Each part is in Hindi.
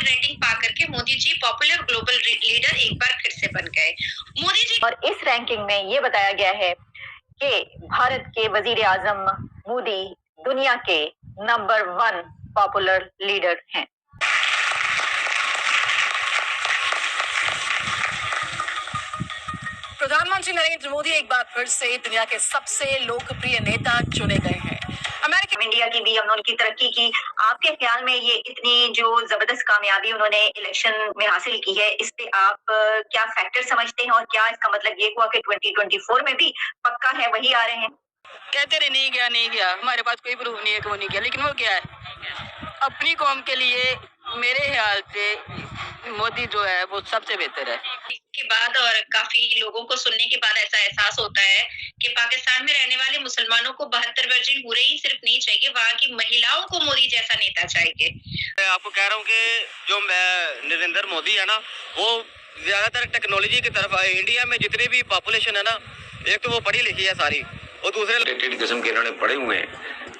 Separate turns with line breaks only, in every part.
रेटिंग पा करके Modi ji popular global leader एक बार फिर से बन गए। मोदी जी और इस रैंकिंग में ये बताया गया है कि भारत के वजीर आजम मोदी दुनिया के नंबर 1 पॉपुलर लीडर हैं।
प्रधानमंत्री नरेंद्र मोदी एक बार फिर से दुनिया के सबसे लोकप्रिय नेता चुने गए हैं।
अमेरिका इंडिया की भी हमने उनकी तरक्की की। आपके ख्याल में ये इतनी जो जबरदस्त कामयाबी उन्होंने इलेक्शन में हासिल की है, इस पे आप क्या फैक्टर समझते हैं और क्या इसका मतलब ये हुआ कि 2024 में भी पक्का है वही आ रहे हैं?
कहते रहे नहीं गया, हमारे पास कोई प्रूफ नहीं है कि वो नहीं गया, लेकिन वो क्या है अपनी कौम के लिए मेरे ख्याल से मोदी जो है वो सबसे बेहतर है।
के बाद और काफी लोगों को सुनने के बाद ऐसा एहसास होता है कि पाकिस्तान में रहने वाले मुसलमानों को 72 वर्जिन हुरे ही सिर्फ नहीं चाहिए, वहाँ की महिलाओं को मोदी जैसा नेता चाहिए।
मैं आपको कह रहा हूँ कि जो नरेंद्र मोदी है ना, वो ज्यादातर टेक्नोलॉजी की तरफ आए। इंडिया में जितनी भी पॉपुलेशन है ना, एक तो वो पढ़ी लिखी है सारी, और दूसरे रिलेटेड किस्म के इन्होंने पढ़े हुए हैं,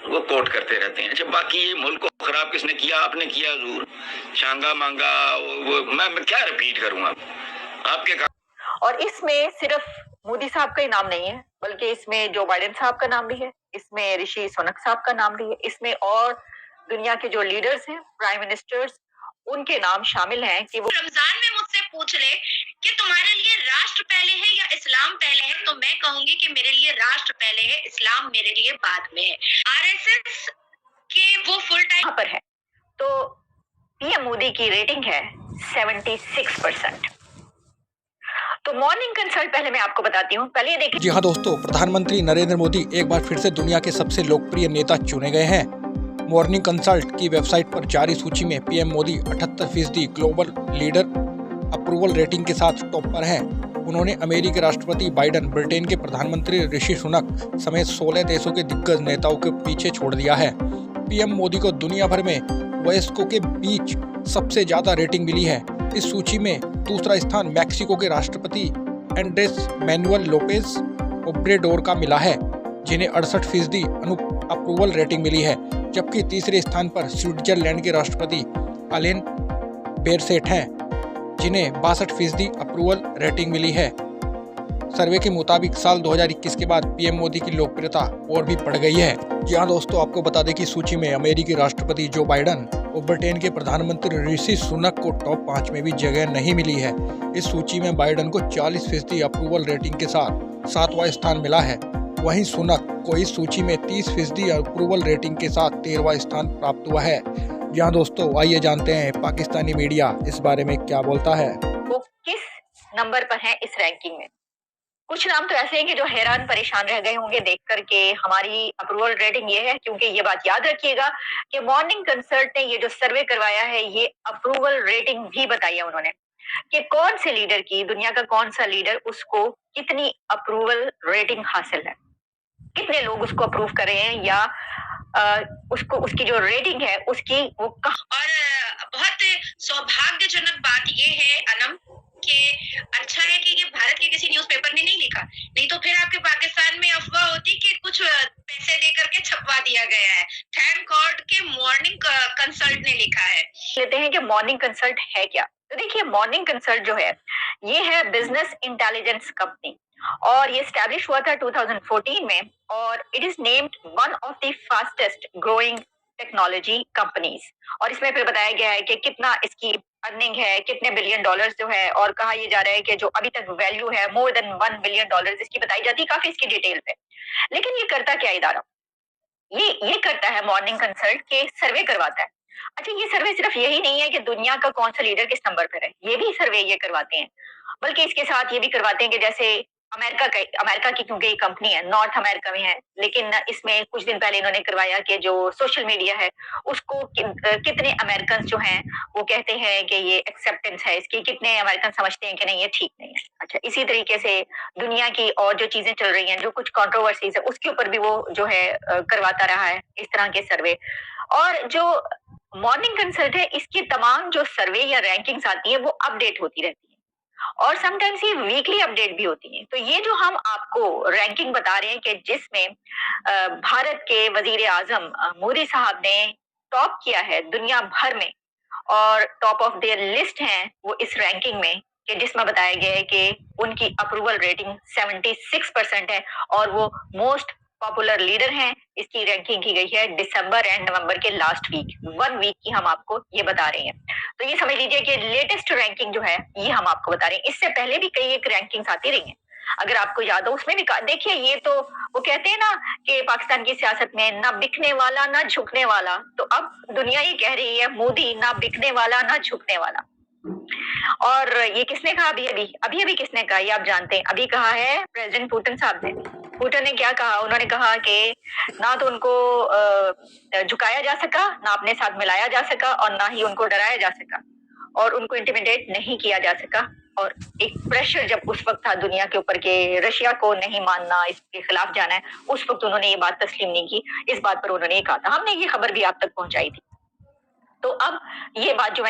वो कोट करते रहते हैं। अच्छा, बाकी ये मुल्क को खराब किसने किया? आपने किया जरूर, शांगा मांगा, वो मैं क्या रिपीट करूँगा आपके।
और इसमें सिर्फ मोदी साहब का ही नाम नहीं है, बल्कि इसमें जो बाइडेन साहब का नाम भी है, इसमें ऋषि सुनक साहब का नाम भी है, इसमें और दुनिया के जो लीडर्स हैं, प्राइम मिनिस्टर्स, उनके नाम शामिल हैं कि वो रमजान में मुझसे पूछ ले कि तुम्हारे लिए राष्ट्र पहले है या इस्लाम पहले है, तो मैं कहूंगी कि मेरे लिए राष्ट्र पहले है, इस्लाम मेरे लिए बाद में है। आरएसएस के वो फुल टाइम पर है। तो पीएम मोदी की रेटिंग है 76%। तो मॉर्निंग कंसल्ट पहले मैं आपको बताती हूँ, पहले देखिए।
जी हाँ दोस्तों, प्रधानमंत्री नरेंद्र मोदी एक बार फिर से दुनिया के सबसे लोकप्रिय नेता चुने गए हैं। मॉर्निंग कंसल्ट की वेबसाइट पर जारी सूची में PM Modi 78% global leader approval rating के साथ टॉप पर हैं। उन्होंने अमेरिकी राष्ट्रपति बाइडेन, ब्रिटेन के प्रधानमंत्री ऋषि सुनक समेत 16 देशों के दिग्गज नेताओं के पीछे छोड़ दिया है। पीएम मोदी को दुनिया भर में वयस्कों के बीच सबसे ज्यादा रेटिंग मिली है। इस सूची में दूसरा स्थान मैक्सिको के राष्ट्रपति एंड्रेस मैनुअल लोपेज ओब्रेडोर का मिला है, जिन्हें 68% अप्रूवल रेटिंग मिली है, जबकि तीसरे स्थान पर स्विट्जरलैंड के राष्ट्रपति अलेन बेरसेट हैं, जिन्हें 62% अप्रूवल रेटिंग मिली है। सर्वे के मुताबिक साल 2021 के बाद पीएम मोदी की लोकप्रियता और भी बढ़ गई है। जी हाँ दोस्तों, आपको बता दें कि सूची में अमेरिकी राष्ट्रपति जो बाइडेन और ब्रिटेन के प्रधानमंत्री ऋषि सुनक को टॉप 5 में भी जगह नहीं मिली है। इस सूची में बाइडेन को 40% अप्रूवल रेटिंग के साथ 7वां स्थान मिला है, वहीं सुनक को इस सूची में 30% अप्रूवल रेटिंग के साथ 13वां स्थान प्राप्त हुआ है। जी हाँ दोस्तों, आइए जानते हैं पाकिस्तानी मीडिया इस बारे में क्या बोलता है।
वो किस नंबर पर है इस रैंकिंग में? कुछ नाम तो ऐसे हैं कि जो हैरान परेशान रह गए होंगे देख करके हमारी अप्रूवल रेटिंग ये है, क्योंकि ये बात याद रखिएगा कि मॉर्निंग कंसल्ट ने ये जो सर्वे करवाया है, ये अप्रूवल रेटिंग भी बताई है उन्होंने कि कौन से लीडर की, दुनिया का कौन सा लीडर, उसको कितनी अप्रूवल रेटिंग हासिल है, कितने लोग उसको अप्रूव कर रहे हैं, या उसको उसकी जो रेटिंग है उसकी वो और बहुत सौभाग्यजनक बात ये है अनम कि अच्छा है कि ये भारत के किसी न्यूज़पेपर ने नहीं लिखा, नहीं तो फिर आपके पाकिस्तान में अफवाह होती कि कुछ पैसे दे करके छपवा दिया गया है। थैंक गॉड के मॉर्निंग कंसल्ट ने लिखा है। लेते हैं कि मॉर्निंग कंसल्ट है क्या। तो देखिए, मॉर्निंग कंसल्ट जो है ये है बिजनेस इंटेलिजेंस कंपनी, और ये स्टैब्लिश हुआ था 2014 में, और it is named one of the fastest growing technology companies. और इसमें फिर बताया गया है कि कितना इसकी अर्निंग है, कितने बिलियन डॉलर्स जो है, और कहा यह जा रहा है कि जो अभी तक वैल्यू है मोर देन $1 बिलियन इसकी बताई जाती है, काफी इसकी डिटेल पे। लेकिन ये करता क्या इदारा? ये करता है मॉर्निंग कंसल्ट के सर्वे करवाता है। अच्छा, ये सर्वे सिर्फ यही नहीं है कि दुनिया का कौन सा लीडर किस नंबर पर है, ये भी सर्वे ये करवाते हैं, बल्कि इसके साथ ये भी करवाते हैं कि जैसे अमेरिका की क्योंकि ये कंपनी है, नॉर्थ अमेरिका में है, लेकिन इसमें कुछ दिन पहले इन्होंने करवाया कि जो सोशल मीडिया है उसको कितने अमेरिकन जो हैं वो कहते हैं कि ये एक्सेप्टेंस है इसकी, कितने अमेरिकन समझते हैं कि नहीं ये ठीक नहीं है। अच्छा, इसी तरीके से दुनिया की और जो चीजें चल रही हैं, जो कुछ कंट्रोवर्सीज है, उसके ऊपर भी वो जो है करवाता रहा है इस तरह के सर्वे। और जो मॉर्निंग कंसल्ट है, इसकी तमाम जो सर्वे या रैंकिंग्स आती है वो अपडेट होती रहती है, और समटाइम्स ये वीकली अपडेट भी होती है। तो ये जो हम आपको रैंकिंग बता रहे हैं कि जिसमें भारत के वजीर आजम मोदी साहब ने टॉप किया है दुनिया भर में, और टॉप ऑफ देयर लिस्ट हैं वो इस रैंकिंग में, कि जिसमें बताया गया है कि उनकी अप्रूवल रेटिंग 76% है और वो मोस्ट पॉपुलर लीडर हैं। इसकी रैंकिंग की गई है दिसंबर एंड नवंबर के लास्ट वीक, 1 वीक की हम आपको ये बता रहे हैं। तो ये समझ लीजिए कि लेटेस्ट रैंकिंग जो है ये हम आपको बता रहे हैं। इससे पहले भी कई एक रैंकिंग्स आती रही हैं, अगर आपको याद हो उसमें भी देखिए, ये तो वो कहते हैं ना कि पाकिस्तान की सियासत में ना बिकने वाला ना झुकने वाला, तो अब दुनिया ये कह रही है मोदी ना बिकने वाला ना झुकने वाला। और ये किसने कहा अभी किसने कहा ये आप जानते हैं, अभी कहा है प्रेसिडेंट पुतिन साहब ने। पुतिन ने क्या कहा, उन्होंने कहा कि ना तो उनको झुकाया जा सका, ना अपने साथ मिलाया जा सका और ना ही उनको डराया जा सका और उनको इंटिमिडेट नहीं किया जा सका। और एक प्रेशर जब उस वक्त था दुनिया के ऊपर के रशिया को नहीं मानना, इसके खिलाफ जाना है, उस वक्त उन्होंने ये बात तस्लीम नहीं की। इस बात पर उन्होंने ये कहा था, हमने ये खबर भी आप तक पहुंचाई थी। तो अब ये बात जो है